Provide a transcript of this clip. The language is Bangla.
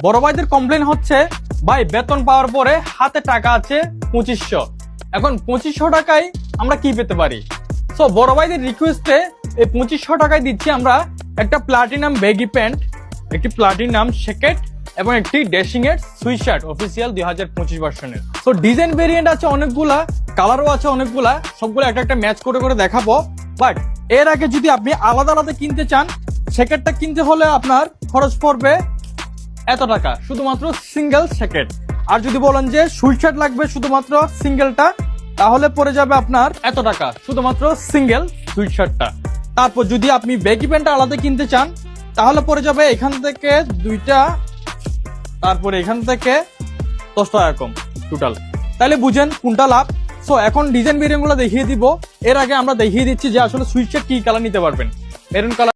বড় ভাইদের কমপ্লেন হচ্ছে ভাই বেতন পাওয়ার পরে হাতে টাকা আছে 2500, এখন 2500 টাকায় আমরা কি পেতে পারি? সো বড় ভাইদের রিকোয়েস্টে এই 2500 টাকায় দিচ্ছি আমরা একটা প্লাটিনাম ব্যাগি প্যান্ট, একটি প্লাটিনাম জ্যাকেট এবং একটি ড্যাশিং এর সুইট শার্ট অফিসিয়াল 2025 ভার্সনের। তো ডিজাইন ভেরিয়েন্ট আছে অনেকগুলা, কালারও আছে অনেকগুলা, সবগুলো একটা একটা ম্যাচ করে করে দেখাবো। বাট এর আগে যদি আপনি আলাদা আলাদা কিনতে চান, জ্যাকেটটা কিনতে হলে আপনার খরচ পড়বে এত টাকা, শুধুমাত্র সিঙ্গেল জ্যাকেট। আর যদি বলেন যে সুইট শার্ট লাগবে শুধুমাত্র সিঙ্গেলটা, তাহলে পড়ে যাবে আপনার এত টাকা, শুধুমাত্র সিঙ্গেল সুইট শার্টটা। তারপর যদি আপনি ব্যাগি প্যান্টটা আলাদা কিনতে চান, তাহলে পড়ে যাবে এখান থেকে 2টা, তারপরে এখান থেকে 10 টাকা কম টোটাল। তাহলে বুঝেন কোনটা লাভ। সো এখন ডিজাইন ভেরিয়েন্ট গুলো দেখিয়ে দিব। এর আগে আমরা দেখিয়ে দিচ্ছি যে আসলে সুইট শার্ট কি কালার নিতে পারবেন। Maroon colour